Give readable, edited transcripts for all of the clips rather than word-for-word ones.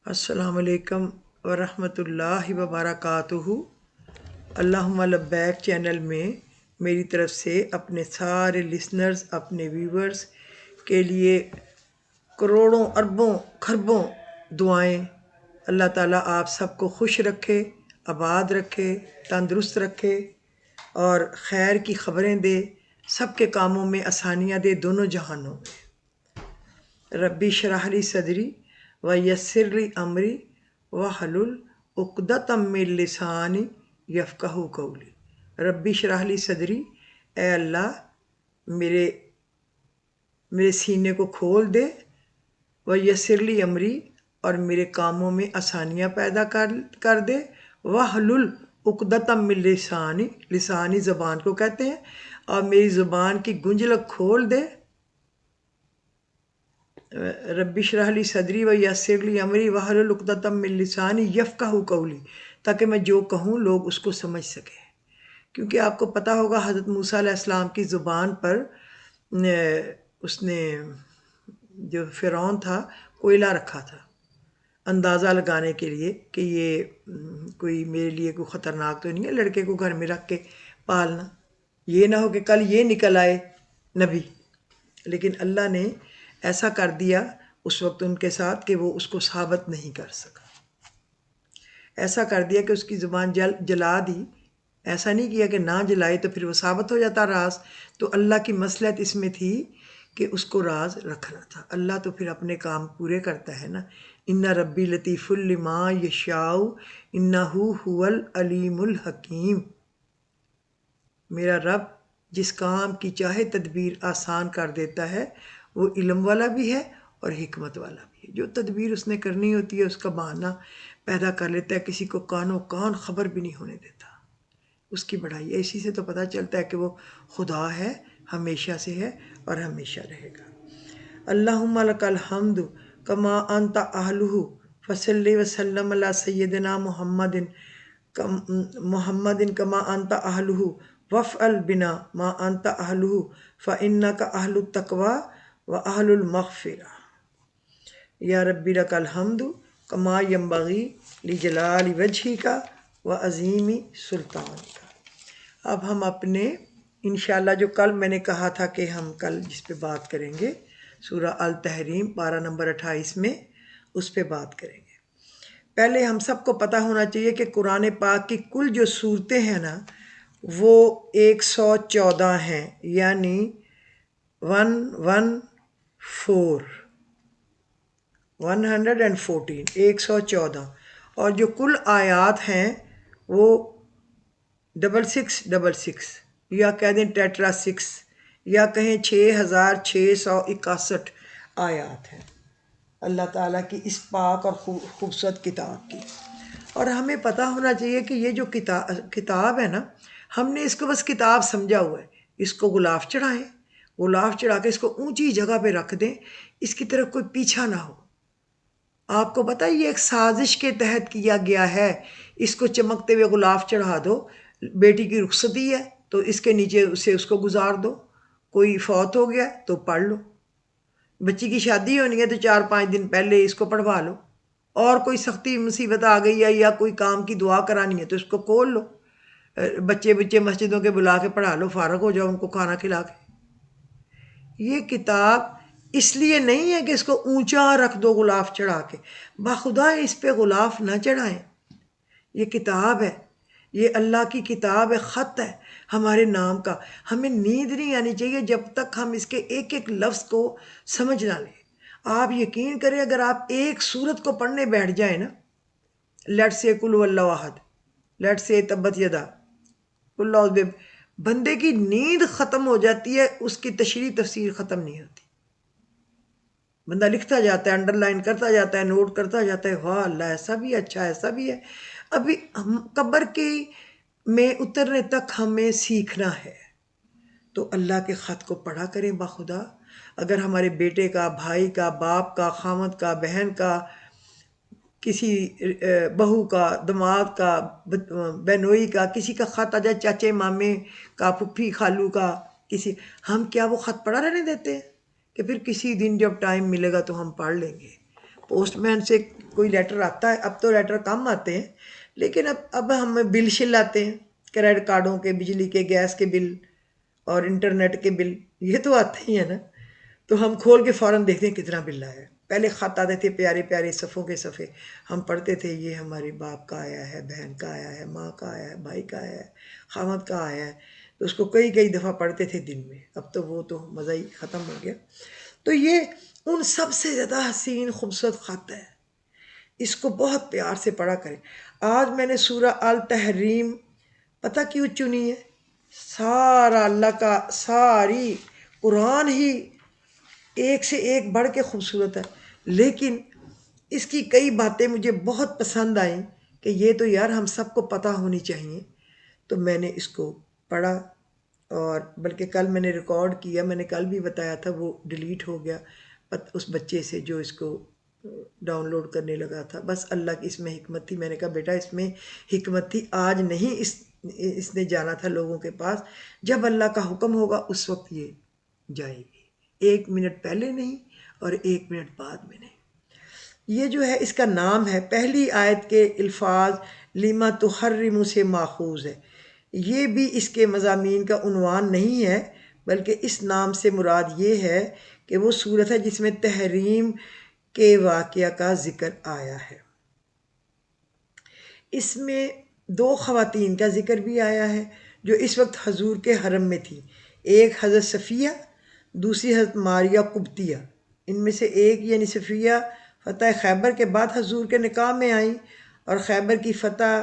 السلام علیکم ورحمۃ اللہ وبرکاتہ۔ اللہم لبیک چینل میں میری طرف سے اپنے سارے لسنرز، اپنے ویورز کے لیے کروڑوں اربوں خربوں دعائیں۔ اللہ تعالیٰ آپ سب کو خوش رکھے، آباد رکھے، تندرست رکھے اور خیر کی خبریں دے، سب کے کاموں میں آسانیاں دے، دونوں جہانوں میں۔ ربی اشرح لی صدری ویسر لی امری واحلل عقدۃ من لسانی یفقہوا قولی۔ ربی اشرح لی صدری، اے اللہ میرے سینے کو کھول دے، ویسر لی امری، اور میرے کاموں میں آسانیاں پیدا کر دے، واحلل عقدۃ من لسانی، لسانی زبان کو کہتے ہیں، اور میری زبان کی گنجلک کھول دے۔ ربی اشرح لی صدری ویسر لی امری واحلل عقدۃ من لسانی یفقہوا قولی، تاکہ میں جو کہوں لوگ اس کو سمجھ سکیں۔ کیونکہ آپ کو پتہ ہوگا حضرت موسیٰ علیہ السلام کی زبان پر اس نے جو فرعون تھا کوئلہ رکھا تھا، اندازہ لگانے کے لیے کہ یہ کوئی میرے لیے کوئی خطرناک تو نہیں ہے لڑکے کو گھر میں رکھ کے پالنا، یہ نہ ہو کہ کل یہ نکل آئے نبی۔ لیکن اللہ نے ایسا کر دیا اس وقت ان کے ساتھ کہ وہ اس کو ثابت نہیں کر سکا، ایسا کر دیا کہ اس کی زبان جلا دی۔ ایسا نہیں کیا کہ نہ جلائے تو پھر وہ ثابت ہو جاتا راز، تو اللہ کی مصلحت اس میں تھی کہ اس کو راز رکھنا تھا۔ اللہ تو پھر اپنے کام پورے کرتا ہے نا۔ ان ربی لطیف لما یشاء انہ هو العلیم الحکیم۔ میرا رب جس کام کی چاہے تدبیر آسان کر دیتا ہے، وہ علم والا بھی ہے اور حکمت والا بھی ہے۔ جو تدبیر اس نے کرنی ہوتی ہے اس کا بہانہ پیدا کر لیتا ہے، کسی کو کانوں کان خبر بھی نہیں ہونے دیتا۔ اس کی بڑائی ہے، اسی سے تو پتہ چلتا ہے کہ وہ خدا ہے، ہمیشہ سے ہے اور ہمیشہ رہے گا۔ اللہم لک الحمد کما انت اہلہ فصلی وسلم علی سیدنا محمد کما انت اہلہ وافعل بنا ما انت اہلہ فانک اہل التقوی واہل المغفرہ۔ یا ربی لک الحمد کما ینبغی لجلال وجہک وعظیم سلطانک۔ اب ہم اپنے انشاءاللہ جو کل میں نے کہا تھا کہ ہم کل جس پہ بات کریں گے سورہ التحریم پارہ نمبر 28 میں، اس پہ بات کریں گے۔ پہلے ہم سب کو پتہ ہونا چاہیے کہ قرآن پاک کی کل جو صورتیں ہیں نا وہ 114 ہیں، یعنی 114 اور جو کل آیات ہیں وہ 6666 یا کہہ دیں ٹیٹرا 6 یا کہیں 6661 آیات ہیں اللہ تعالیٰ کی اس پاک اور خوبصورت کتاب کی۔ اور ہمیں پتہ ہونا چاہیے کہ یہ جو کتاب ہے نا، ہم نے اس کو بس کتاب سمجھا ہوا ہے، اس کو غلاف چڑھائیں، غلاف چڑھا کے اس کو اونچی جگہ پہ رکھ دیں، اس کی طرف کوئی پیچھا نہ ہو۔ آپ کو پتہ ہے یہ ایک سازش کے تحت کیا گیا ہے، اس کو چمکتے ہوئے غلاف چڑھا دو، بیٹی کی رخصتی ہے تو اس کے نیچے سے اس کو گزار دو، کوئی فوت ہو گیا تو پڑھ لو، بچی کی شادی ہونی ہے تو 4-5 دن پہلے اس کو پڑھوا لو، اور کوئی سختی مصیبت آ گئی ہے یا کوئی کام کی دعا کرانی ہے تو اس کو کھول لو، بچے مسجدوں کے بلا کے پڑھا لو، فارغ ہو جاؤ ان کو کھانا کھلا کے۔ یہ کتاب اس لیے نہیں ہے کہ اس کو اونچا رکھ دو غلاف چڑھا کے، بخدا اس پہ غلاف نہ چڑھائیں۔ یہ کتاب ہے، یہ اللہ کی کتاب ہے، خط ہے ہمارے نام کا۔ ہمیں نیند نہیں آنی چاہیے جب تک ہم اس کے ایک ایک لفظ کو سمجھ نہ لیں۔ آپ یقین کریں اگر آپ ایک سورت کو پڑھنے بیٹھ جائیں نا، لیٹ سے قل هو اللہ احد، لیٹ سے تبت یدا، اللہ، بندے کی نیند ختم ہو جاتی ہے، اس کی تشریح تفسیر ختم نہیں ہوتی۔ بندہ لکھتا جاتا ہے، انڈر لائن کرتا جاتا ہے، نوٹ کرتا جاتا ہے، واہ اللہ ایسا بھی ہے، اچھا ایسا بھی ہے۔ ابھی قبر کی میں اترنے تک ہمیں سیکھنا ہے، تو اللہ کے خط کو پڑھا کریں بخدا۔ اگر ہمارے بیٹے کا، بھائی کا، باپ کا، خامد کا، بہن کا، کسی بہو کا، دماد کا، بہنوئی کا، کسی کا خط آ جائے، چاچے مامے کا، پھپھی خالو کا، کسی، ہم کیا وہ خط پڑھا رہنے دیتے ہیں کہ پھر کسی دن جب ٹائم ملے گا تو ہم پڑھ لیں گے؟ پوسٹ مین سے کوئی لیٹر آتا ہے، اب تو لیٹر کم آتے ہیں، لیکن اب ہمیں بل شل آتے ہیں، کریڈٹ کارڈوں کے، بجلی کے، گیس کے بل اور انٹرنیٹ کے بل، یہ تو آتے ہی ہیں نا، تو ہم کھول کے فوراً دیکھتے ہیں کتنا بل آیا ہے۔ پہلے خط آتے تھے پیارے پیارے صفوں کے صفحے، ہم پڑھتے تھے یہ ہمارے باپ کا آیا ہے، بہن کا آیا ہے، ماں کا آیا ہے، بھائی کا آیا ہے، خامد کا آیا ہے، تو اس کو کئی کئی دفعہ پڑھتے تھے دن میں۔ اب تو وہ تو مزہ ہی ختم ہو گیا۔ تو یہ ان سب سے زیادہ حسین خوبصورت خط ہے، اس کو بہت پیار سے پڑھا کریں۔ آج میں نے سورہ التحریم پتہ کیوں چنی ہے؟ سارا اللہ کا، ساری قرآن ہی ایک سے ایک بڑھ کے خوبصورت ہے، لیکن اس کی کئی باتیں مجھے بہت پسند آئیں کہ یہ تو یار ہم سب کو پتہ ہونی چاہیے، تو میں نے اس کو پڑھا، اور بلکہ کل میں نے ریکارڈ کیا، میں نے کل بھی بتایا تھا، وہ ڈیلیٹ ہو گیا اس بچے سے جو اس کو ڈاؤن لوڈ کرنے لگا تھا۔ بس اللہ کی اس میں حکمت تھی، میں نے کہا بیٹا اس میں حکمت تھی، آج نہیں اس نے جانا تھا لوگوں کے پاس، جب اللہ کا حکم ہوگا اس وقت یہ جائے گی، 1 منٹ پہلے نہیں اور 1 منٹ بعد میں نہیں۔ یہ جو ہے اس کا نام ہے، پہلی آیت کے الفاظ لما تحرم سے ماخوذ ہے، یہ بھی اس کے مضامین کا عنوان نہیں ہے، بلکہ اس نام سے مراد یہ ہے کہ وہ صورت ہے جس میں تحریم کے واقعہ کا ذکر آیا ہے۔ اس میں 2 خواتین کا ذکر بھی آیا ہے جو اس وقت حضور کے حرم میں تھی، ایک حضرت صفیہ، دوسری حضرت ماریہ قبطیہ۔ ان میں سے ایک یعنی صفیہ فتح خیبر کے بعد حضور کے نکاح میں آئیں، اور خیبر کی فتح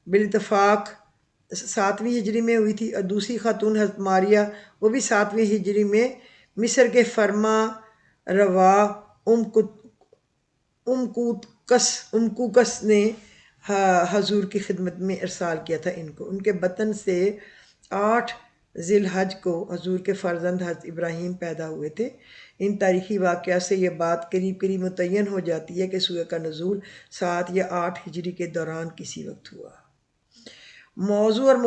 بالاتفاق 7ویں ہجری میں ہوئی تھی، اور دوسری خاتون حضرت ماریہ وہ بھی 7ویں ہجری میں مصر کے فرما روا امکوکس نے حضور کی خدمت میں ارسال کیا تھا ان کو۔ ان کے بطن سے 8 ذی الحج کو حضور کے فرزند حضرت ابراہیم پیدا ہوئے تھے۔ ان تاریخی واقعات سے یہ بات قریب قریب متعین ہو جاتی ہے کہ سورہ کا نزول 7 یا 8 ہجری کے دوران کسی وقت ہوا۔ موضوع اور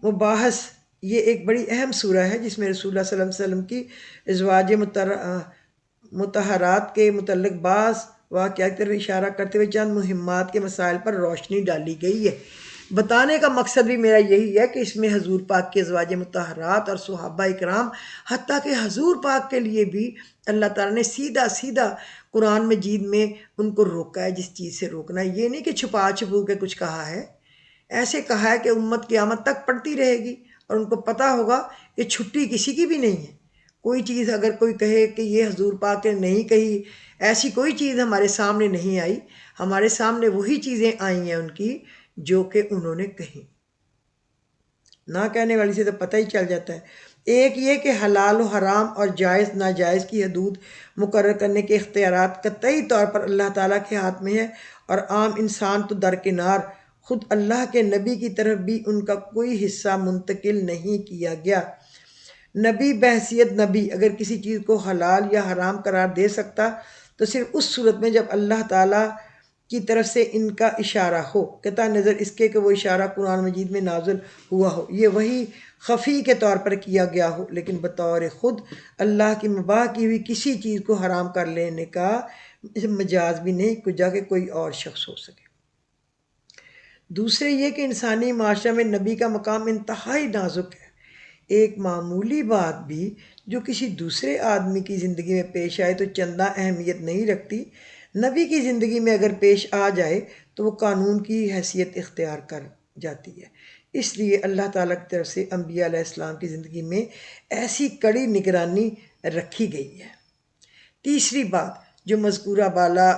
مباحث، یہ ایک بڑی اہم سورہ ہے جس میں رسول اللہ صلی اللہ علیہ وسلم کی ازواج مطہرات کے متعلق بعض واقعات کی طرف اشارہ کرتے ہوئے چند مہمات کے مسائل پر روشنی ڈالی گئی ہے۔ بتانے کا مقصد بھی میرا یہی ہے کہ اس میں حضور پاک کے ازواج مطہرات اور صحابہ اکرام، حتیٰ کہ حضور پاک کے لیے بھی اللہ تعالیٰ نے سیدھا سیدھا قرآن مجید میں ان کو روکا ہے، جس چیز سے روکنا ہے، یہ نہیں کہ چھپا چھپو کے کچھ کہا ہے، ایسے کہا ہے کہ امت قیامت تک پڑھتی رہے گی اور ان کو پتہ ہوگا کہ چھٹی کسی کی بھی نہیں ہے۔ کوئی چیز اگر کوئی کہے کہ یہ حضور پاک نے نہیں کہی، ایسی کوئی چیز ہمارے سامنے نہیں آئی، ہمارے سامنے وہی چیزیں آئی ہیں ان کی جو کہ انہوں نے کہیں، نہ کہنے والی سے تو پتہ ہی چل جاتا ہے۔ ایک یہ کہ حلال و حرام اور جائز ناجائز کی حدود مقرر کرنے کے اختیارات قطعی طور پر اللہ تعالیٰ کے ہاتھ میں ہے، اور عام انسان تو درکنار، خود اللہ کے نبی کی طرف بھی ان کا کوئی حصہ منتقل نہیں کیا گیا۔ نبی بحیثیت نبی اگر کسی چیز کو حلال یا حرام قرار دے سکتا تو صرف اس صورت میں جب اللہ تعالیٰ کی طرف سے ان کا اشارہ ہو، قطع نظر اس کے کہ وہ اشارہ قرآن مجید میں نازل ہوا ہو، یہ وہی خفی کے طور پر کیا گیا ہو، لیکن بطور خود اللہ کی مباح کی ہوئی کسی چیز کو حرام کر لینے کا مجاز بھی نہیں، کجا کہ کوئی اور شخص ہو سکے۔ دوسرے یہ کہ انسانی معاشرہ میں نبی کا مقام انتہائی نازک ہے، ایک معمولی بات بھی جو کسی دوسرے آدمی کی زندگی میں پیش آئے تو چندہ اہمیت نہیں رکھتی، نبی کی زندگی میں اگر پیش آ جائے تو وہ قانون کی حیثیت اختیار کر جاتی ہے۔ اس لیے اللہ تعالیٰ کی طرف سے انبیاء علیہ السلام کی زندگی میں ایسی کڑی نگرانی رکھی گئی ہے۔ تیسری بات جو مذکورہ بالا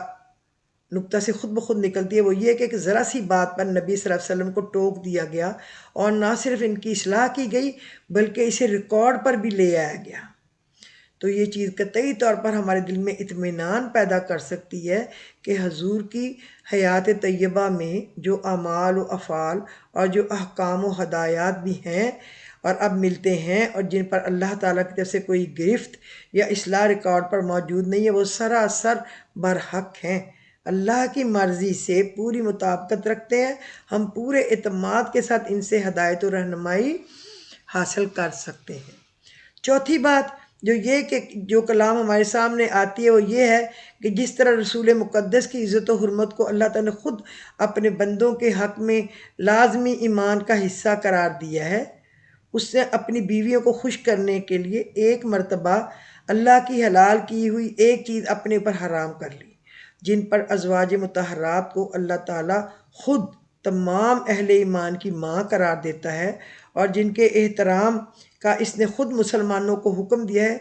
نقطہ سے خود بخود نکلتی ہے وہ یہ کہ ایک ذرا سی بات پر نبی صلی اللہ علیہ وسلم کو ٹوک دیا گیا، اور نہ صرف ان کی اصلاح کی گئی بلکہ اسے ریکارڈ پر بھی لے آیا گیا، تو یہ چیز قطعی طور پر ہمارے دل میں اطمینان پیدا کر سکتی ہے کہ حضور کی حیات طیبہ میں جو اعمال و افعال اور جو احکام و ہدایات بھی ہیں اور اب ملتے ہیں، اور جن پر اللہ تعالیٰ کی طرف سے کوئی گرفت یا اصلاح ریکارڈ پر موجود نہیں ہے، وہ سراسر برحق ہیں، اللہ کی مرضی سے پوری مطابقت رکھتے ہیں، ہم پورے اعتماد کے ساتھ ان سے ہدایت و رہنمائی حاصل کر سکتے ہیں۔ چوتھی بات جو یہ کہ جو کلام ہمارے سامنے آتی ہے وہ یہ ہے کہ جس طرح رسول مقدس کی عزت و حرمت کو اللہ تعالیٰ نے خود اپنے بندوں کے حق میں لازمی ایمان کا حصہ قرار دیا ہے، اس نے اپنی بیویوں کو خوش کرنے کے لیے ایک مرتبہ اللہ کی حلال کی ہوئی ایک چیز اپنے پر حرام کر لی، جن پر ازواج مطہرات کو اللہ تعالیٰ خود تمام اہل ایمان کی ماں قرار دیتا ہے اور جن کے احترام کا اس نے خود مسلمانوں کو حکم دیا ہے،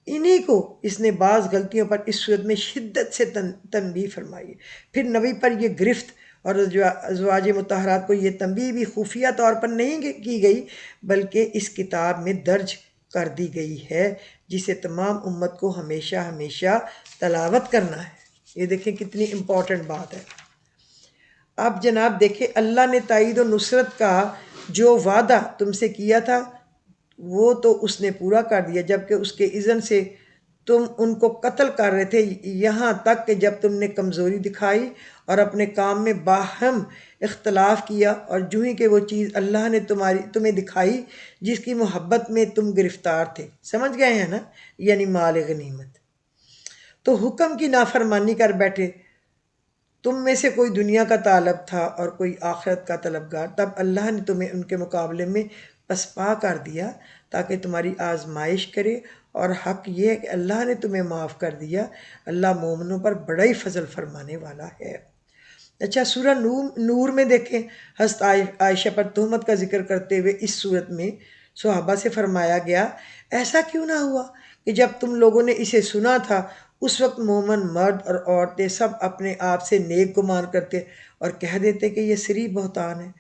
انہی کو اس نے بعض غلطیوں پر اس صورت میں شدت سے تنبیہ فرمائی ہے۔ پھر نبی پر یہ گرفت اور ازواج مطہرات کو یہ تنبیہ بھی خفیہ طور پر نہیں کی گئی بلکہ اس کتاب میں درج کر دی گئی ہے، جسے تمام امت کو ہمیشہ ہمیشہ تلاوت کرنا ہے۔ یہ دیکھیں کتنی امپورٹنٹ بات ہے۔ اب جناب دیکھیں، اللہ نے تائید و نصرت کا جو وعدہ تم سے کیا تھا وہ تو اس نے پورا کر دیا، جبکہ اس کے اذن سے تم ان کو قتل کر رہے تھے، یہاں تک کہ جب تم نے کمزوری دکھائی اور اپنے کام میں باہم اختلاف کیا، اور جو ہی کہ وہ چیز اللہ نے تمہیں دکھائی جس کی محبت میں تم گرفتار تھے، سمجھ گئے ہیں نا، یعنی مال غنیمت، تو حکم کی نافرمانی کر بیٹھے۔ تم میں سے کوئی دنیا کا طالب تھا اور کوئی آخرت کا طلبگار، تب اللہ نے تمہیں ان کے مقابلے میں پسپا کر دیا تاکہ تمہاری آزمائش کرے، اور حق یہ ہے کہ اللہ نے تمہیں معاف کر دیا، اللہ مومنوں پر بڑا ہی فضل فرمانے والا ہے۔ اچھا، سورہ نور میں دیکھیں، حضرت عائشہ پر تہمت کا ذکر کرتے ہوئے اس صورت میں صحابہ سے فرمایا گیا، ایسا کیوں نہ ہوا کہ جب تم لوگوں نے اسے سنا تھا اس وقت مومن مرد اور عورتیں سب اپنے آپ سے نیک گمان کرتے اور کہہ دیتے کہ یہ صریح بہتان ہے۔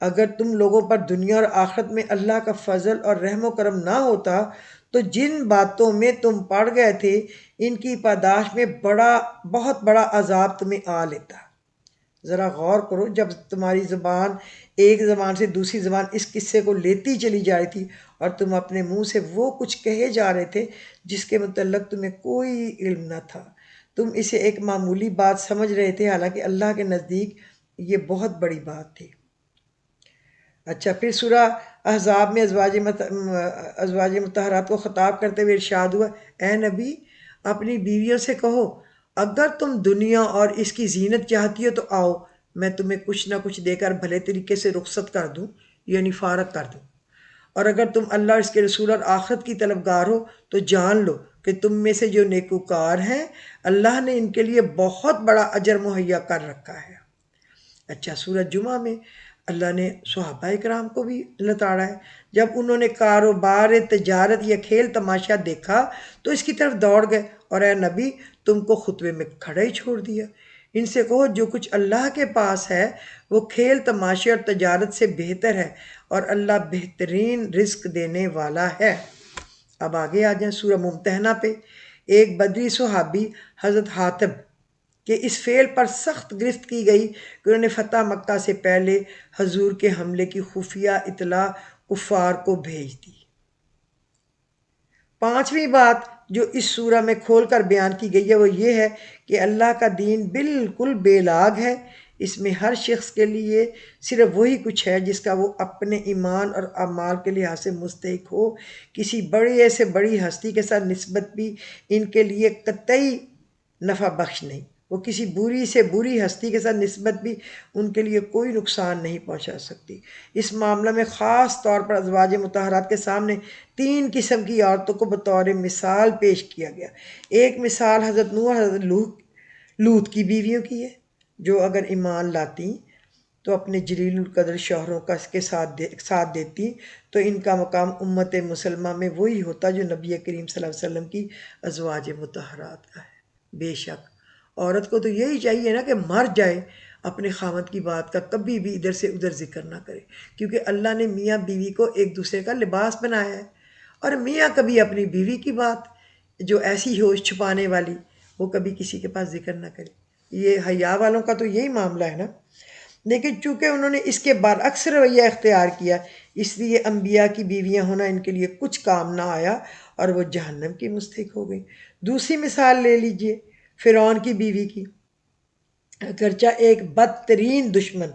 اگر تم لوگوں پر دنیا اور آخرت میں اللہ کا فضل اور رحم و کرم نہ ہوتا تو جن باتوں میں تم پڑ گئے تھے ان کی پاداش میں بہت بڑا عذاب تمہیں آ لیتا۔ ذرا غور کرو، جب تمہاری زبان ایک زبان سے دوسری زبان اس قصے کو لیتی چلی جا رہی تھی اور تم اپنے منہ سے وہ کچھ کہے جا رہے تھے جس کے متعلق تمہیں کوئی علم نہ تھا، تم اسے ایک معمولی بات سمجھ رہے تھے، حالانکہ اللہ کے نزدیک یہ بہت بڑی بات تھی۔ اچھا، پھر سورہ احزاب میں ازواج مطہرات کو خطاب کرتے ہوئے ارشاد ہوا، اے نبی اپنی بیویوں سے کہو اگر تم دنیا اور اس کی زینت چاہتی ہو تو آؤ، میں تمہیں کچھ نہ کچھ دے کر بھلے طریقے سے رخصت کر دوں، یعنی فارغ کر دوں، اور اگر تم اللہ اور اس کے رسول اور آخرت کی طلبگار ہو تو جان لو کہ تم میں سے جو نیکوکار ہیں اللہ نے ان کے لیے بہت بڑا اجر مہیا کر رکھا ہے۔ اچھا، سورہ جمعہ میں اللہ نے صحابہ کرام کو بھی لتاڑا ہے، جب انہوں نے کاروبار تجارت یا کھیل تماشا دیکھا تو اس کی طرف دوڑ گئے، اور اے نبی تم کو خطبے میں کھڑا ہی چھوڑ دیا۔ ان سے کہو جو کچھ اللہ کے پاس ہے وہ کھیل تماشے اور تجارت سے بہتر ہے، اور اللہ بہترین رزق دینے والا ہے۔ اب آگے آ جائیں سورہ ممتحنہ پہ۔ ایک بدری صحابی حضرت حاتب کہ اس فعل پر سخت گرفت کی گئی کہ انہوں نے فتح مکہ سے پہلے حضور کے حملے کی خفیہ اطلاع کفار کو بھیج دی۔ پانچویں بات جو اس سورہ میں کھول کر بیان کی گئی ہے وہ یہ ہے کہ اللہ کا دین بالکل بے لاگ ہے، اس میں ہر شخص کے لیے صرف وہی کچھ ہے جس کا وہ اپنے ایمان اور اعمال کے لحاظ سے مستحق ہو، کسی بڑے سے بڑی ہستی کے ساتھ نسبت بھی ان کے لیے قطعی نفع بخش نہیں، وہ کسی بری سے بری ہستی کے ساتھ نسبت بھی ان کے لیے کوئی نقصان نہیں پہنچا سکتی۔ اس معاملہ میں خاص طور پر ازواج مطہرات کے سامنے تین قسم کی عورتوں کو بطور مثال پیش کیا گیا۔ ایک مثال حضرت نوح اور حضرت لوط کی بیویوں کی ہے، جو اگر ایمان لاتی تو اپنے جلیل القدر شوہروں کا اس کے ساتھ دیتی تو ان کا مقام امت مسلمہ میں وہی ہوتا جو نبی کریم صلی اللہ علیہ وسلم کی ازواج مطہرات کا ہے۔ بے شک عورت کو تو یہی چاہیے نا کہ مر جائے، اپنے خاوند کی بات کا کبھی بھی ادھر سے ادھر ذکر نہ کرے، کیونکہ اللہ نے میاں بیوی کو ایک دوسرے کا لباس بنایا ہے، اور میاں کبھی اپنی بیوی کی بات جو ایسی ہو چھپانے والی وہ کبھی کسی کے پاس ذکر نہ کرے۔ یہ حیا والوں کا تو یہی معاملہ ہے نا، لیکن چونکہ انہوں نے اس کے برعکس رویہ اختیار کیا اس لیے انبیاء کی بیویاں ہونا ان کے لیے کچھ کام نہ آیا اور وہ جہنم کی مستحق ہو گئی۔ دوسری مثال لے لیجئے فرعون کی بیوی کی، اگرچہ ایک بدترین دشمن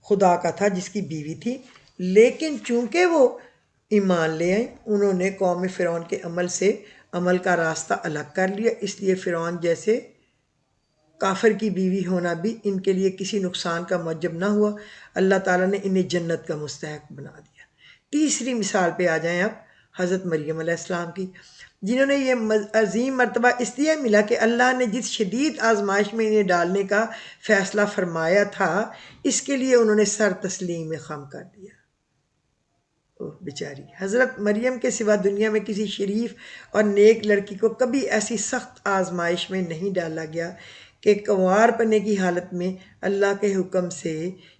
خدا کا تھا جس کی بیوی تھی، لیکن چونکہ وہ ایمان لے آئیں، انہوں نے قوم فرعون کے عمل سے عمل کا راستہ الگ کر لیا، اس لیے فرعون جیسے کافر کی بیوی ہونا بھی ان کے لیے کسی نقصان کا موجب نہ ہوا، اللہ تعالیٰ نے انہیں جنت کا مستحق بنا دیا۔ تیسری مثال پہ آ جائیں اب حضرت مریم علیہ السلام کی، جنہوں نے یہ عظیم مرتبہ اس لیے ملا کہ اللہ نے جس شدید آزمائش میں انہیں ڈالنے کا فیصلہ فرمایا تھا، اس کے لیے انہوں نے سر تسلیم خم کر دیا۔ بیچاری حضرت مریم کے سوا دنیا میں کسی شریف اور نیک لڑکی کو کبھی ایسی سخت آزمائش میں نہیں ڈالا گیا کہ کنوار پنے کی حالت میں اللہ کے حکم سے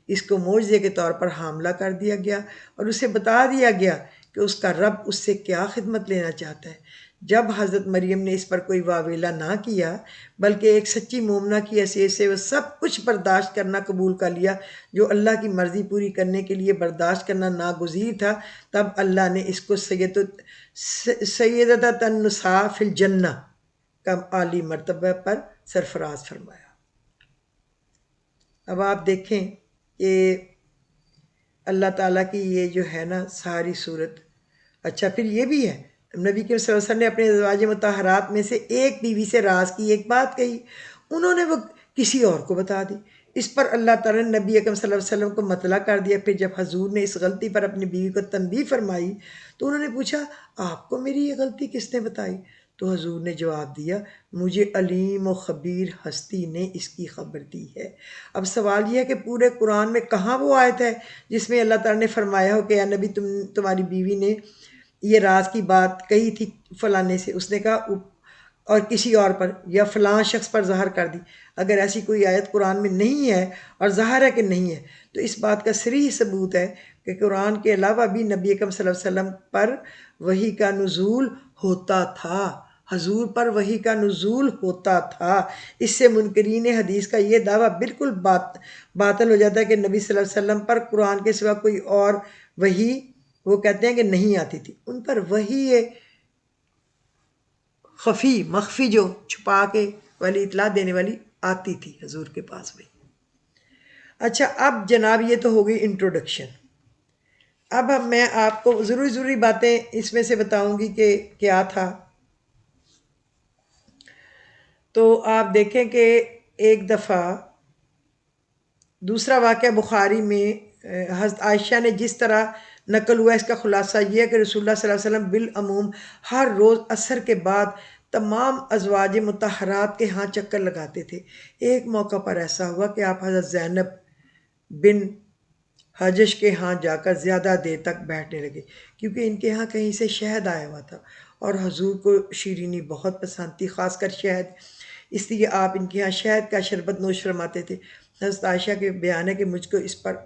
اس کو معجزے کے طور پر حاملہ کر دیا گیا اور اسے بتا دیا گیا کہ اس کا رب اس سے کیا خدمت لینا چاہتا ہے۔ جب حضرت مریم نے اس پر کوئی واویلا نہ کیا بلکہ ایک سچی مومنہ کی حیثیت سے وہ سب کچھ برداشت کرنا قبول کر لیا جو اللہ کی مرضی پوری کرنے کے لیے برداشت کرنا ناگزیر تھا، تب اللہ نے اس کو سیدۃ النساء فی الجنہ کا عالی مرتبہ پر سرفراز فرمایا۔ اب آپ دیکھیں کہ اللہ تعالیٰ کی یہ جو ہے نا ساری صورت، اچھا پھر یہ بھی ہے نبی کریم صلی اللہ علیہ وسلم نے اپنے ازواج مطہرات میں سے ایک بیوی سے راز کی ایک بات کہی، انہوں نے وہ کسی اور کو بتا دی، اس پر اللہ تعالیٰ نے نبی اکرم صلی اللہ علیہ وسلم کو مطلع کر دیا۔ پھر جب حضور نے اس غلطی پر اپنی بیوی کو تنبیہ فرمائی تو انہوں نے پوچھا آپ کو میری یہ غلطی کس نے بتائی؟ تو حضور نے جواب دیا مجھے علیم و خبیر ہستی نے اس کی خبر دی ہے۔ اب سوال یہ ہے کہ پورے قرآن میں کہاں وہ آیت ہے جس میں اللہ تعالیٰ نے فرمایا ہو کہ یا نبی تمہاری بیوی نے یہ راز کی بات کہی تھی فلانے سے، اس نے کہا اور کسی اور پر یا فلاں شخص پر ظاہر کر دی؟ اگر ایسی کوئی آیت قرآن میں نہیں ہے اور ظاہر ہے کہ نہیں ہے تو اس بات کا صریح ثبوت ہے کہ قرآن کے علاوہ بھی نبی اکرم صلی اللہ علیہ وسلم پر وحی کا نزول ہوتا تھا، حضور پر وحی کا نزول ہوتا تھا۔ اس سے منکرین حدیث کا یہ دعویٰ بالکل باطل ہو جاتا ہے کہ نبی صلی اللہ علیہ وسلم پر قرآن کے سوا کوئی اور وحی وہ کہتے ہیں کہ نہیں آتی تھی، ان پر وحی خفی مخفی جو چھپا کے والی اطلاع دینے والی آتی تھی حضور کے پاس بھی۔ اچھا اب جناب یہ تو ہو گئی انٹروڈکشن، اب میں آپ کو ضروری باتیں اس میں سے بتاؤں گی کہ کیا تھا۔ تو آپ دیکھیں کہ ایک دفعہ دوسرا واقعہ بخاری میں حضرت عائشہ نے جس طرح نقل ہوا، اس کا خلاصہ یہ ہے کہ رسول اللہ صلی اللہ علیہ وسلم بالعموم ہر روز عصر کے بعد تمام ازواج مطہرات کے ہاں چکر لگاتے تھے۔ ایک موقع پر ایسا ہوا کہ آپ حضرت زینب بن حجش کے ہاں جا کر زیادہ دیر تک بیٹھنے لگے کیونکہ ان کے ہاں کہیں سے شہد آیا ہوا تھا اور حضور کو شیرینی بہت پسند تھی، خاص کر شہد، اس لیے آپ ان کے ہاں شہد کا شربت نوش فرماتے تھے۔ حضرت عائشہ کے بیان ہے کہ مجھ کو اس پر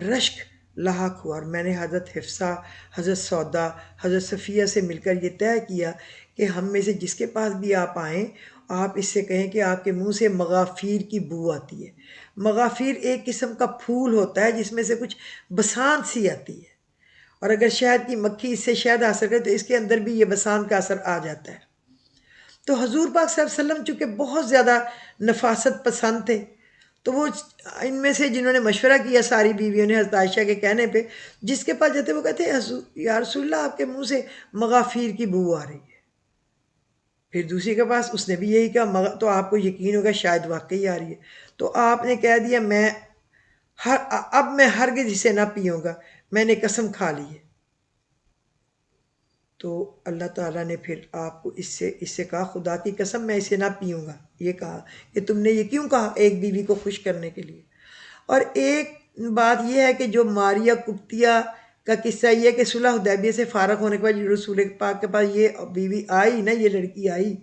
رشک لاحق ہوا اور میں نے حضرت حفصہ، حضرت سودا، حضرت صفیہ سے مل کر یہ طے کیا کہ ہم میں سے جس کے پاس بھی آپ آئیں آپ اس سے کہیں کہ آپ کے منہ سے مغافیر کی بو آتی ہے۔ مغافیر ایک قسم کا پھول ہوتا ہے جس میں سے کچھ بسانت سی آتی ہے، اور اگر شہد کی مکھی اس سے شہد حاصل کرے تو اس کے اندر بھی یہ بسانت کا اثر آ جاتا ہے۔ تو حضور پاک صلی اللہ علیہ وسلم چونکہ بہت زیادہ نفاست پسند تھے تو وہ ان میں سے جنہوں نے مشورہ کیا ساری بیویوں نے حضرت عائشہ کے کہنے پہ، جس کے پاس جاتے وہ کہتے یا رسول اللہ آپ کے منہ سے مغافیر کی بو آ رہی ہے۔ پھر دوسری کے پاس اس نے بھی یہی کہا تو آپ کو یقین ہوگا شاید واقعی آ رہی ہے، تو آپ نے کہہ دیا اب میں ہرگز اسے نہ پیوں گا، میں نے قسم کھا لی ہے۔ تو اللہ تعالیٰ نے پھر آپ کو اس سے کہا خدا کی قسم میں اسے نہ پیوں گا، یہ کہا کہ تم نے یہ کیوں کہا ایک بیوی کو خوش کرنے کے لیے۔ اور ایک بات یہ ہے کہ جو ماریہ قبطیہ کا قصہ یہ ہے کہ صلح حدیبیہ سے فارغ ہونے کے بعد رسول پاک کے پاس یہ بیوی آئی نا، یہ لڑکی آئی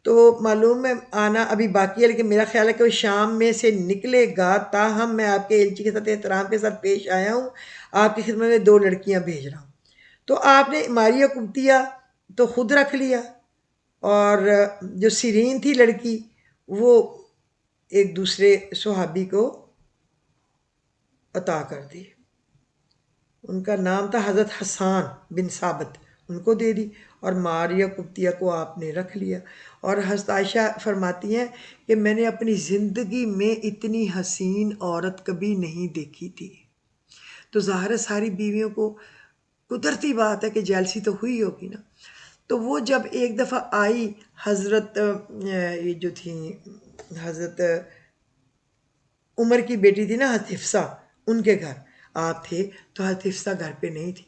تو معلوم ہے آنا ابھی باقی ہے، لیکن میرا خیال ہے کہ وہ شام میں سے نکلے گا، تاہم میں آپ کے الچی کے ساتھ احترام کے ساتھ پیش آیا ہوں، آپ کی خدمت میں 2 لڑکیاں بھیج رہا ہوں۔ تو آپ نے ماریہ قبطیہ تو خود رکھ لیا اور جو سیرین تھی لڑکی وہ ایک دوسرے صحابی کو عطا کر دی، ان کا نام تھا حضرت حسان بن ثابت، ان کو دے دی اور ماریہ قبطیہ کو آپ نے رکھ لیا۔ اور حضرت عائشہ فرماتی ہیں کہ میں نے اپنی زندگی میں اتنی حسین عورت کبھی نہیں دیکھی تھی۔ تو ظاہر ہے ساری بیویوں کو قدرتی بات ہے کہ جیلسی تو ہوئی ہوگی نا۔ تو وہ جب ایک دفعہ آئی حضرت یہ جو تھی حضرت عمر کی بیٹی تھی نا حضرت حفصہ، ان کے گھر آپ تھے، تو حضرت حفصہ گھر پہ نہیں تھی،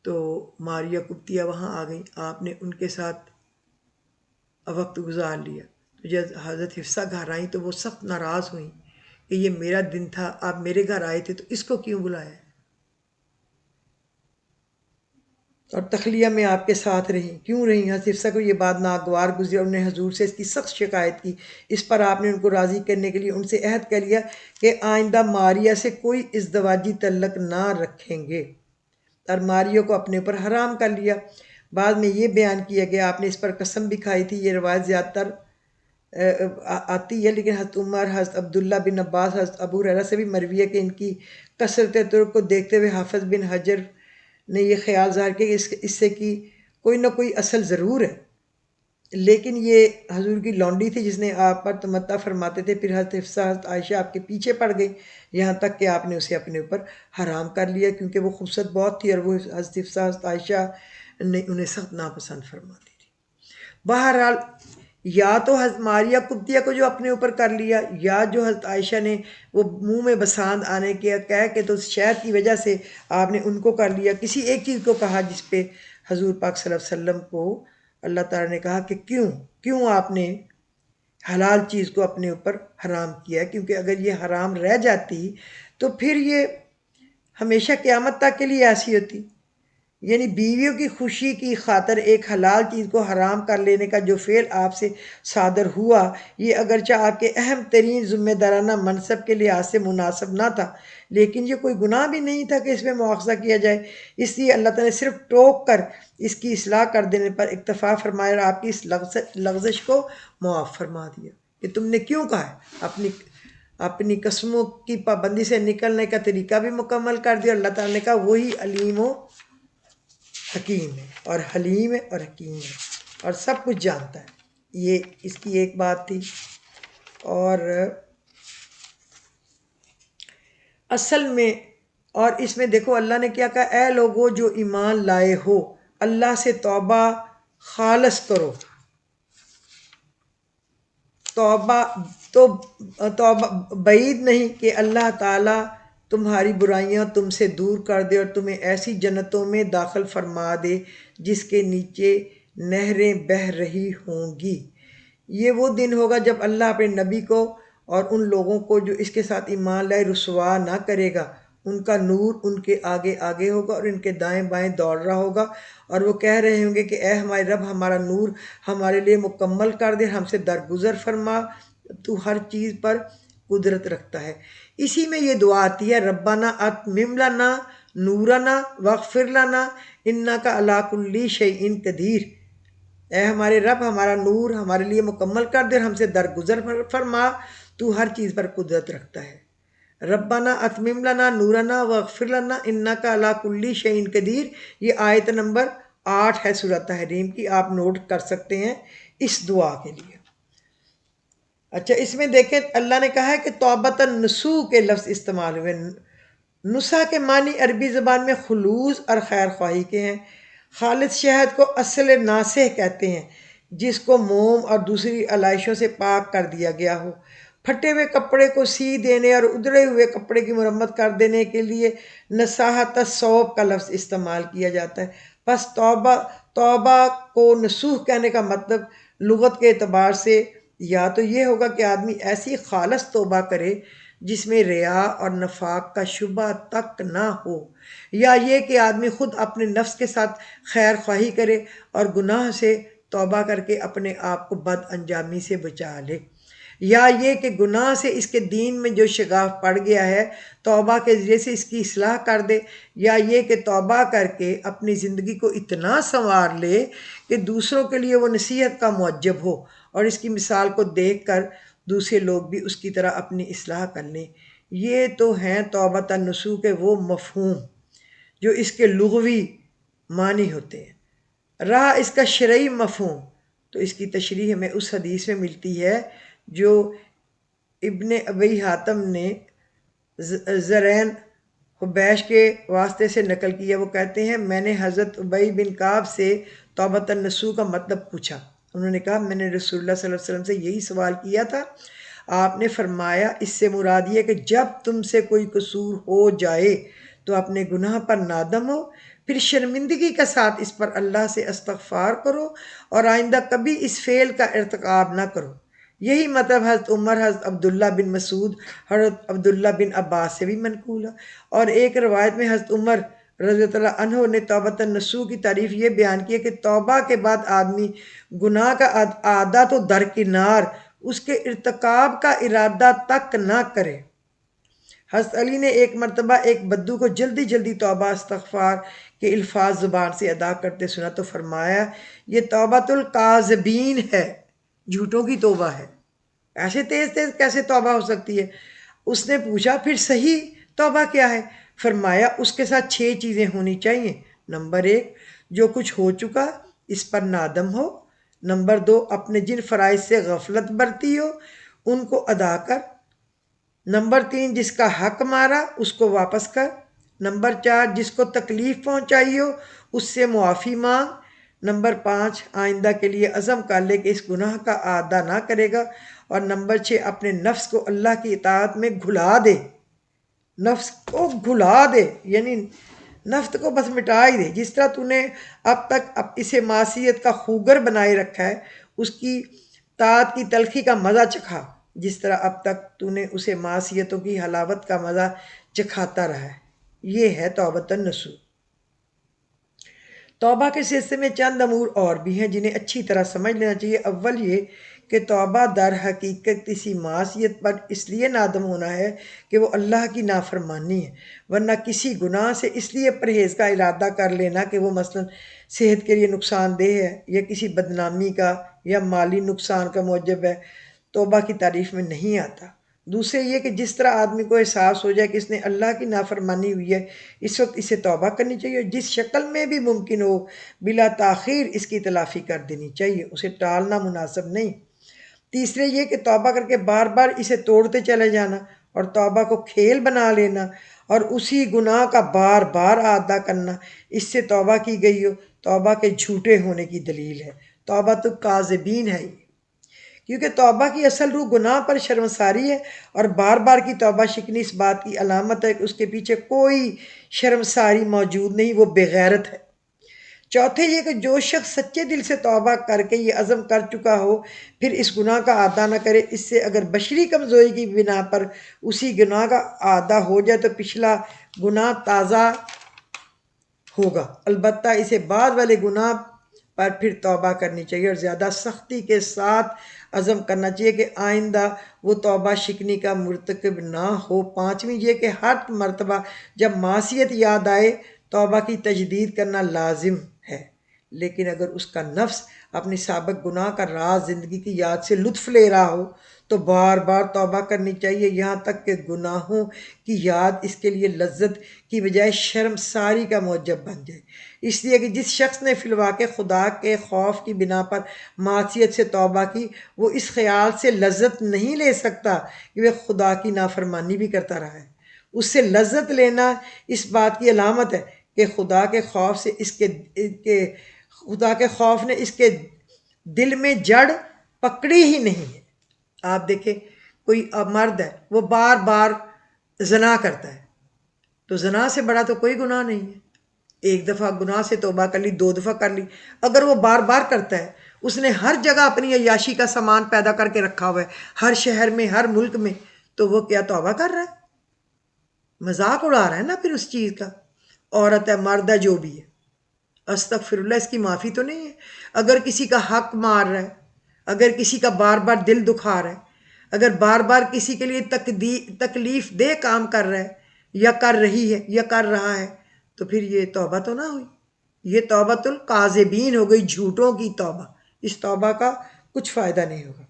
تو ماریہ قبطیہ وہاں آ گئیں، آپ نے ان کے ساتھ وقت گزار لیا۔ تو جب حضرت حفصہ گھر آئیں تو وہ سخت ناراض ہوئیں کہ یہ میرا دن تھا، آپ میرے گھر آئے تھے تو اس کو کیوں بلایا، اور تخلیہ میں آپ کے ساتھ رہیں کیوں رہیں۔ حضرت حفصہ کو یہ بات ناگوار گزری اور انہوں نے حضور سے اس کی سخت شکایت کی۔ اس پر آپ نے ان کو راضی کرنے کے لیے ان سے عہد کر لیا کہ آئندہ ماریہ سے کوئی ازدواجی تعلق نہ رکھیں گے، اور ماریہ کو اپنے اوپر حرام کر لیا۔ بعد میں یہ بیان کیا گیا آپ نے اس پر قسم بھی کھائی تھی۔ یہ روایت زیادہ تر آتی ہے، لیکن حضرت عمر، حضرت عبداللہ بن عباس، حضرت ابو ہریرہ سے بھی مروی ہے کہ ان کی کثرت طرق کو دیکھتے ہوئے حافظ بن حجر نے یہ خیال ظاہر کیا کہ اس سے کی کوئی نہ کوئی اصل ضرور ہے، لیکن یہ حضور کی لونڈی تھی جس نے آپ پر تمتع فرماتے تھے۔ پھر حضرت حفصہ حضرت عائشہ آپ کے پیچھے پڑ گئی، یہاں تک کہ آپ نے اسے اپنے اوپر حرام کر لیا، کیونکہ وہ خوبصورت بہت تھی اور وہ حضرت حفصہ حضرت عائشہ نے انہیں سخت ناپسند فرماتی تھی۔ بہرحال یا تو حضرت ماریہ قبطیہ کو جو اپنے اوپر کر لیا، یا جو حضرت عائشہ نے وہ منہ میں بساند آنے کے کہہ کے تو شہد کی وجہ سے آپ نے ان کو کر لیا۔ کسی ایک چیز کو کہا جس پہ حضور پاک صلی اللہ علیہ وسلم کو اللہ تعالیٰ نے کہا کہ کیوں آپ نے حلال چیز کو اپنے اوپر حرام کیا، کیونکہ اگر یہ حرام رہ جاتی تو پھر یہ ہمیشہ قیامت تک کے لیے ایسی ہوتی۔ یعنی بیویوں کی خوشی کی خاطر ایک حلال چیز کو حرام کر لینے کا جو فعل آپ سے صادر ہوا، یہ اگرچہ آپ کے اہم ترین ذمہ دارانہ منصب کے لحاظ سے مناسب نہ تھا، لیکن یہ کوئی گناہ بھی نہیں تھا کہ اس میں مواخذہ کیا جائے۔ اس لیے اللہ تعالیٰ نے صرف ٹوک کر اس کی اصلاح کر دینے پر اکتفا فرمایا اور آپ کی اس لغزش کو معاف فرما دیا کہ تم نے کیوں کہا ہے۔ اپنی قسموں کی پابندی سے نکلنے کا طریقہ بھی مکمل کر دیا، اور اللہ تعالیٰ نے کہا وہی علیم و حکیم ہے، اور حلیم ہے اور حکیم ہے اور سب کچھ جانتا ہے۔ یہ اس کی ایک بات تھی۔ اور اصل میں اور اس میں دیکھو اللہ نے کیا کہا، اے لوگو جو ایمان لائے ہو اللہ سے توبہ خالص کرو، توبہ بعید نہیں کہ اللہ تعالیٰ تمہاری برائیاں تم سے دور کر دے اور تمہیں ایسی جنتوں میں داخل فرما دے جس کے نیچے نہریں بہہ رہی ہوں گی۔ یہ وہ دن ہوگا جب اللہ اپنے نبی کو اور ان لوگوں کو جو اس کے ساتھ ایمان لائے رسوا نہ کرے گا۔ ان کا نور ان کے آگے آگے ہوگا اور ان کے دائیں بائیں دوڑ رہا ہوگا، اور وہ کہہ رہے ہوں گے کہ اے ہمارے رب، ہمارا نور ہمارے لیے مکمل کر دے، ہم سے درگزر فرما، تو ہر چیز پر قدرت رکھتا ہے۔ اسی میں یہ دعا آتی ہے، ربنا اتمم لنا نورنا واغفر لنا انک علی کل شیء قدیر۔ اے ہمارے رب، ہمارا نور ہمارے لیے مکمل کر دے اور ہم سے درگزر فرما، تو ہر چیز پر قدرت رکھتا ہے۔ ربنا اتمم لنا نورنا واغفر لنا انک علی کل شیء قدیر، یہ آیت نمبر 8 ہے سورۃ تحریم کی، آپ نوٹ کر سکتے ہیں اس دعا کے لیے۔ اچھا، اس میں دیکھیں اللہ نے کہا ہے کہ توبۃ نصوح کے لفظ استعمال ہوئے۔ نصح کے معنی عربی زبان میں خلوص اور خیر خواہی کے ہیں۔ خالص شہد کو اصل ناصح کہتے ہیں، جس کو موم اور دوسری علائشوں سے پاک کر دیا گیا ہو۔ پھٹے ہوئے کپڑے کو سی دینے اور ادھڑے ہوئے کپڑے کی مرمت کر دینے کے لیے نصاحت الثوب کا لفظ استعمال کیا جاتا ہے۔ پس توبہ کو نصوح کہنے کا مطلب لغت کے اعتبار سے یا تو یہ ہوگا کہ آدمی ایسی خالص توبہ کرے جس میں ریا اور نفاق کا شبہ تک نہ ہو، یا یہ کہ آدمی خود اپنے نفس کے ساتھ خیر خواہی کرے اور گناہ سے توبہ کر کے اپنے آپ کو بد انجامی سے بچا لے، یا یہ کہ گناہ سے اس کے دین میں جو شگاف پڑ گیا ہے توبہ کے ذریعے سے اس کی اصلاح کر دے، یا یہ کہ توبہ کر کے اپنی زندگی کو اتنا سنوار لے کہ دوسروں کے لیے وہ نصیحت کا معجب ہو اور اس کی مثال کو دیکھ کر دوسرے لوگ بھی اس کی طرح اپنی اصلاح کر لیں۔ یہ تو ہیں توبۃ النصوح کے وہ مفہوم جو اس کے لغوی معنی ہوتے ہیں۔ رہا اس کا شرعی مفہوم تو اس کی تشریح ہمیں اس حدیث میں ملتی ہے جو ابن ابی حاتم نے زرین حبیش کے واسطے سے نقل کیا، وہ کہتے ہیں میں نے حضرت ابی بن کعب سے توبۃ النصوح کا مطلب پوچھا۔ انہوں نے کہا میں نے رسول اللہ صلی اللہ علیہ وسلم سے یہی سوال کیا تھا، آپ نے فرمایا اس سے مراد یہ کہ جب تم سے کوئی قصور ہو جائے تو اپنے گناہ پر نادم ہو، پھر شرمندگی کے ساتھ اس پر اللہ سے استغفار کرو اور آئندہ کبھی اس فعل کا ارتکاب نہ کرو۔ یہی مطلب حضرت عمر، حضرت عبداللہ بن مسعود، حضرت عبداللہ بن عباس سے بھی منقول ہے۔ اور ایک روایت میں حضرت عمر رضی اللہ عنہ نے توبۃ النصوح کی تعریف یہ بیان کی ہے کہ توبہ کے بعد آدمی گناہ کا عادہ تو درکنار، اس کے ارتکاب کا ارادہ تک نہ کرے۔ حضرت علی نے ایک مرتبہ ایک بدو کو جلدی جلدی توبہ استغفار کے الفاظ زبان سے ادا کرتے سنا تو فرمایا یہ توبۃ الکاذبین ہے، جھوٹوں کی توبہ ہے۔ ایسے تیز تیز کیسے توبہ ہو سکتی ہے؟ اس نے پوچھا پھر صحیح توبہ کیا ہے؟ فرمایا اس کے ساتھ 6 چیزیں ہونی چاہیے۔ نمبر 1، جو کچھ ہو چکا اس پر نادم ہو۔ نمبر 2، اپنے جن فرائض سے غفلت برتی ہو ان کو ادا کر۔ نمبر 3، جس کا حق مارا اس کو واپس کر۔ نمبر 4، جس کو تکلیف پہنچائی ہو اس سے معافی مانگ۔ نمبر 5، آئندہ کے لیے عزم کر لے کہ اس گناہ کا اعادہ نہ کرے گا۔ اور نمبر 6، اپنے نفس کو اللہ کی اطاعت میں گھلا دے۔ نفس کو گھلا دے یعنی نفس کو بس مٹا ہی دے۔ جس طرح تو نے اب تک اسے معصیت کا خوگر بنائے رکھا ہے، اس کی طاعت کی تلخی کا مزہ چکھا، جس طرح اب تک تو نے اسے معصیتوں کی حلاوت کا مزہ چکھاتا رہا ہے۔ یہ ہے توبۃ النصوح۔ توبہ کے سلسلے میں چند امور اور بھی ہیں جنہیں اچھی طرح سمجھ لینا چاہیے۔ اول یہ کہ توبہ در حقیقت کسی معصیت پر اس لیے نادم ہونا ہے کہ وہ اللہ کی نافرمانی ہے، ورنہ کسی گناہ سے اس لیے پرہیز کا ارادہ کر لینا کہ وہ مثلا صحت کے لیے نقصان دہ ہے یا کسی بدنامی کا یا مالی نقصان کا موجب ہے، توبہ کی تعریف میں نہیں آتا۔ دوسرے یہ کہ جس طرح آدمی کو احساس ہو جائے کہ اس نے اللہ کی نافرمانی ہوئی ہے، اس وقت اسے توبہ کرنی چاہیے اور جس شکل میں بھی ممکن ہو بلا تاخیر اس کی تلافی کر دینی چاہیے، اسے ٹالنا مناسب نہیں۔ تیسرے یہ کہ توبہ کر کے بار بار اسے توڑتے چلے جانا اور توبہ کو کھیل بنا لینا اور اسی گناہ کا بار بار اعادہ کرنا، اس سے توبہ کی گئی ہو توبہ کے جھوٹے ہونے کی دلیل ہے۔ توبہ تو کاذبین ہے یہ، کیونکہ توبہ کی اصل روح گناہ پر شرمساری ہے اور بار بار کی توبہ شکنی اس بات کی علامت ہے کہ اس کے پیچھے کوئی شرمساری موجود نہیں، وہ بغیرت ہے۔ چوتھے یہ کہ جو شخص سچے دل سے توبہ کر کے یہ عزم کر چکا ہو پھر اس گناہ کا اعادہ نہ کرے، اس سے اگر بشری کمزوری کی بنا پر اسی گناہ کا اعادہ ہو جائے تو پچھلا گناہ تازہ ہوگا، البتہ اسے بعد والے گناہ پر پھر توبہ کرنی چاہیے اور زیادہ سختی کے ساتھ عزم کرنا چاہیے کہ آئندہ وہ توبہ شکنی کا مرتکب نہ ہو۔ پانچویں یہ کہ ہر مرتبہ جب معصیت یاد آئے توبہ کی تجدید کرنا لازم ہے، لیکن اگر اس کا نفس اپنی سابق گناہ کا راز زندگی کی یاد سے لطف لے رہا ہو تو بار بار توبہ کرنی چاہیے، یہاں تک کہ گناہوں کی یاد اس کے لیے لذت کی بجائے شرمساری کا موجب بن جائے۔ اس لیے کہ جس شخص نے فی الواقع خدا کے خوف کی بنا پر معصیت سے توبہ کی، وہ اس خیال سے لذت نہیں لے سکتا کہ وہ خدا کی نافرمانی بھی کرتا رہا ہے۔ اس سے لذت لینا اس بات کی علامت ہے کہ خدا کے خوف سے خدا کے خوف نے اس کے دل میں جڑ پکڑی ہی نہیں ہے۔ آپ دیکھیں کوئی مرد ہے وہ بار بار زنا کرتا ہے، تو زنا سے بڑا تو کوئی گناہ نہیں ہے۔ ایک دفعہ گناہ سے توبہ کر لی، 2 دفعہ کر لی، اگر وہ بار بار کرتا ہے، اس نے ہر جگہ اپنی عیاشی کا سامان پیدا کر کے رکھا ہوا ہے، ہر شہر میں، ہر ملک میں، تو وہ کیا توبہ کر رہا ہے؟ مذاق اڑا رہا ہے نا پھر اس چیز کا۔ عورت ہے، مرد ہے، جو بھی ہے، استغفر اللہ، اس کی معافی تو نہیں ہے۔ اگر کسی کا حق مار رہا ہے، اگر کسی کا بار بار دل دکھا رہا ہے، اگر بار بار کسی کے لیے تکلیف دہ کام کر رہا ہے یا کر رہی ہے یا کر رہا ہے، تو پھر یہ توبہ تو نہ ہوئی، یہ توبۃ الکاذبین ہو گئی، جھوٹوں کی توبہ۔ اس توبہ کا کچھ فائدہ نہیں ہوگا۔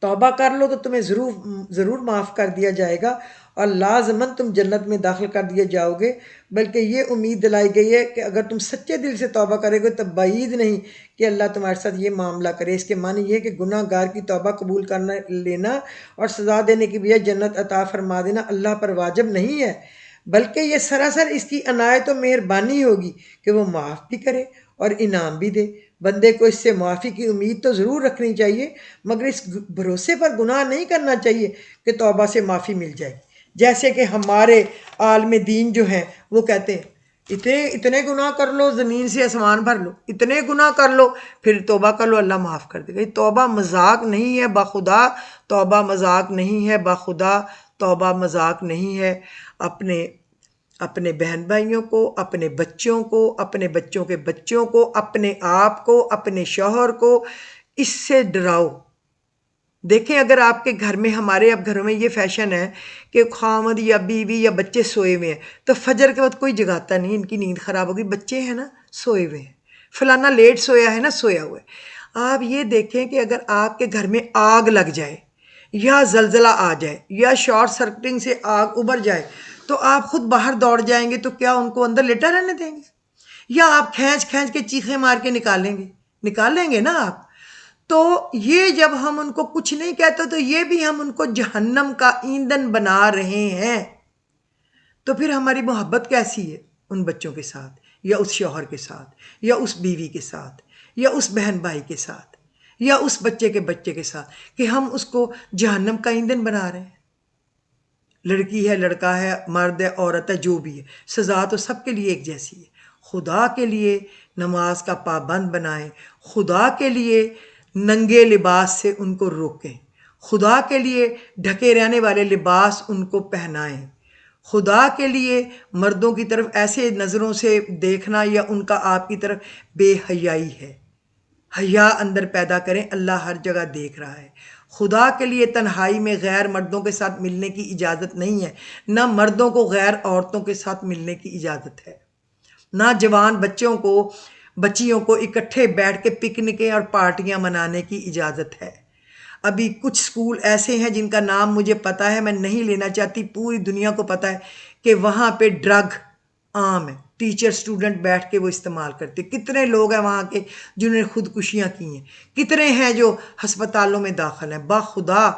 توبہ کر لو تو تمہیں ضرور معاف کر دیا جائے گا اور لازماً تم جنت میں داخل کر دیے جاؤ گے، بلکہ یہ امید دلائی گئی ہے کہ اگر تم سچے دل سے توبہ کرے گے تو بعید نہیں کہ اللہ تمہارے ساتھ یہ معاملہ کرے۔ اس کے معنی یہ کہ گناہ گار کی توبہ قبول کرنا لینا اور سزا دینے کی بجائے جنت عطا فرما دینا اللہ پر واجب نہیں ہے، بلکہ یہ سراسر اس کی عنایت و مہربانی ہوگی کہ وہ معاف بھی کرے اور انعام بھی دے۔ بندے کو اس سے معافی کی امید تو ضرور رکھنی چاہیے، مگر اس بھروسے پر گناہ نہیں کرنا چاہیے کہ توبہ سے معافی مل جائے۔ جیسے کہ ہمارے عالم دین جو ہیں وہ کہتے ہیں اتنے گناہ کر لو زمین سے آسمان بھر لو، اتنے گناہ کر لو پھر توبہ کر لو اللہ معاف کر دے گا۔ یہ توبہ مذاق نہیں ہے بخدا، توبہ مذاق نہیں ہے بخدا، توبہ مذاق نہیں ہے۔ اپنے بہن بھائیوں کو، اپنے بچوں کو، اپنے بچوں کے بچوں کو، اپنے آپ کو، اپنے شوہر کو اس سے ڈراؤ۔ دیکھیں اگر آپ کے گھر میں، ہمارے اب گھروں میں یہ فیشن ہے کہ خامد یا بیوی یا بچے سوئے ہوئے ہیں تو فجر کے وقت کوئی جگاتا نہیں، ان کی نیند خراب ہوگی، بچے ہیں نا سوئے ہوئے ہیں، فلانا لیٹ سویا ہے نا سویا ہوا ہے۔ آپ یہ دیکھیں کہ اگر آپ کے گھر میں آگ لگ جائے یا زلزلہ آ جائے یا شارٹ سرکٹنگ سے آگ ابھر جائے تو آپ خود باہر دوڑ جائیں گے تو کیا ان کو اندر لیٹا رہنے دیں گے؟ یا آپ کھینچ کھینچ کے چیخیں مار کے نکالیں گے؟ نکالیں گے نا آپ۔ تو یہ جب ہم ان کو کچھ نہیں کہتے تو یہ بھی ہم ان کو جہنم کا ایندھن بنا رہے ہیں۔ تو پھر ہماری محبت کیسی ہے ان بچوں کے ساتھ، یا اس شوہر کے ساتھ، یا اس بیوی کے ساتھ، یا اس بہن بھائی کے ساتھ، یا اس بچے کے ساتھ، کہ ہم اس کو جہنم کا ایندھن بنا رہے ہیں۔ لڑکی ہے، لڑکا ہے، مرد ہے، عورت ہے، جو بھی ہے، سزا تو سب کے لیے ایک جیسی ہے۔ خدا کے لیے نماز کا پابند بنائیں، خدا کے لیے ننگے لباس سے ان کو روکیں، خدا کے لیے ڈھکے رہنے والے لباس ان کو پہنائیں، خدا کے لیے مردوں کی طرف ایسے نظروں سے دیکھنا یا ان کا آپ کی طرف بے حیائی ہے۔ حیا اندر پیدا کریں، اللہ ہر جگہ دیکھ رہا ہے۔ خدا کے لیے تنہائی میں غیر مردوں کے ساتھ ملنے کی اجازت نہیں ہے، نہ مردوں کو غیر عورتوں کے ساتھ ملنے کی اجازت ہے، نہ جوان بچیوں کو اکٹھے بیٹھ کے پکنکیں اور پارٹیاں منانے کی اجازت ہے۔ ابھی کچھ سکول ایسے ہیں جن کا نام مجھے پتہ ہے، میں نہیں لینا چاہتی، پوری دنیا کو پتہ ہے کہ وہاں پہ ڈرگ عام ہے، ٹیچر سٹوڈنٹ بیٹھ کے وہ استعمال کرتے۔ کتنے لوگ ہیں وہاں کے جنہوں نے خودکشیاں کی ہیں، کتنے ہیں جو ہسپتالوں میں داخل ہیں۔ باخدا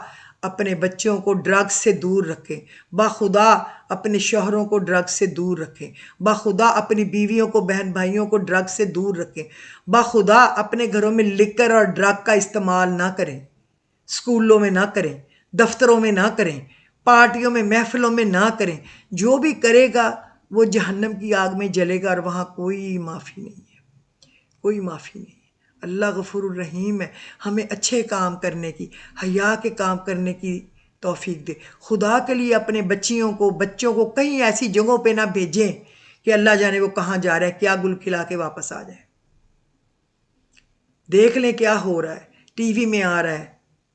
اپنے بچوں کو ڈرگ سے دور رکھیں، باخدا اپنے شوہروں کو ڈرگ سے دور رکھیں، باخدا اپنی بیویوں کو، بہن بھائیوں کو ڈرگ سے دور رکھیں، باخدا اپنے گھروں میں لکر اور ڈرگ کا استعمال نہ کریں، سکولوں میں نہ کریں، دفتروں میں نہ کریں، پارٹیوں میں، محفلوں میں نہ کریں۔ جو بھی کرے گا وہ جہنم کی آگ میں جلے گا، اور وہاں کوئی معافی نہیں ہے، کوئی معافی نہیں ہے۔ اللہ غفور الرحیم ہے، ہمیں اچھے کام کرنے کی، حیا کے کام کرنے کی توفیق دے۔ خدا کے لیے اپنے بچوں کو کہیں ایسی جگہوں پہ نہ بھیجیں کہ اللہ جانے وہ کہاں جا رہا ہے، کیا گل کھلا کے واپس آ جائے۔ دیکھ لیں کیا ہو رہا ہے، ٹی وی میں آ رہا ہے،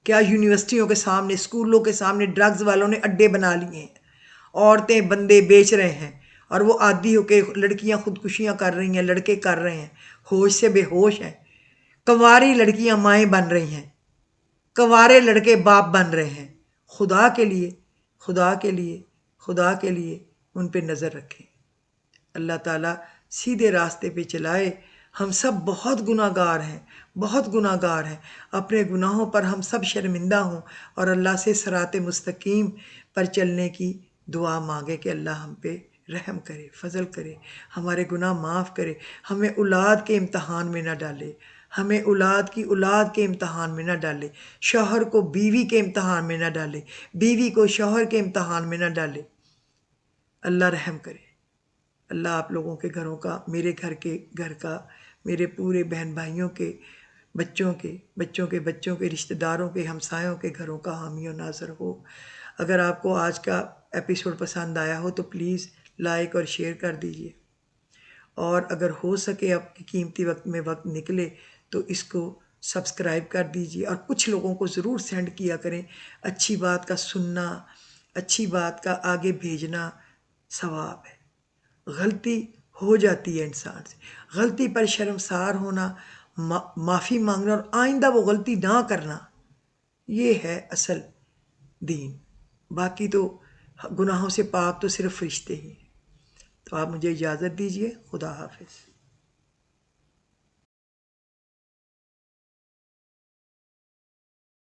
کیا یونیورسٹیوں کے سامنے، اسکولوں کے سامنے ڈرگز والوں نے اڈے بنا لیے ہیں، عورتیں بندے بیچ رہے ہیں، اور وہ عادی ہو کے لڑکیاں خودکشیاں کر رہی ہیں، لڑکے کر رہے ہیں، ہوش سے بے ہوش ہیں۔ کنواری لڑکیاں مائیں بن رہی ہیں، کنوارے لڑکے باپ بن رہے ہیں۔ خدا کے لیے، خدا کے لیے، خدا کے لیے ان پہ نظر رکھیں۔ اللہ تعالیٰ سیدھے راستے پہ چلائے۔ ہم سب بہت گناہ گار ہیں، بہت گناہ گار ہیں، اپنے گناہوں پر ہم سب شرمندہ ہوں، اور اللہ سے صراط مستقیم پر چلنے کی دعا مانگے کہ اللہ ہم پہ رحم کرے، فضل کرے، ہمارے گناہ معاف کرے، ہمیں اولاد کے امتحان میں نہ ڈالے، ہمیں اولاد کے امتحان میں نہ ڈالے، شوہر کو بیوی کے امتحان میں نہ ڈالے، بیوی کو شوہر کے امتحان میں نہ ڈالے۔ اللہ رحم کرے۔ اللہ آپ لوگوں کے گھروں کا، میرے گھر کا، میرے پورے بہن بھائیوں کے، بچوں کے بچوں کے، رشتہ داروں کے، ہمسایوں کے گھروں کا حامی و ناصر ہو۔ اگر آپ کو آج کا ایپیسوڈ پسند آیا ہو تو پلیز لائک اور شیئر کر دیجیے، اور اگر ہو سکے آپ کی قیمتی وقت نکلے تو اس کو سبسکرائب کر دیجیے، اور کچھ لوگوں کو ضرور سینڈ کیا کریں۔ اچھی بات کا سننا، اچھی بات کا آگے بھیجنا ثواب ہے۔ غلطی ہو جاتی ہے انسان سے، غلطی پر شرمسار ہونا، معافی مانگنا، اور آئندہ وہ غلطی نہ کرنا، یہ ہے اصل دین۔ باقی تو گناہوں سے پاک تو صرف فرشتے ہی ہیں۔ تو آپ مجھے اجازت دیجیے، خدا حافظ۔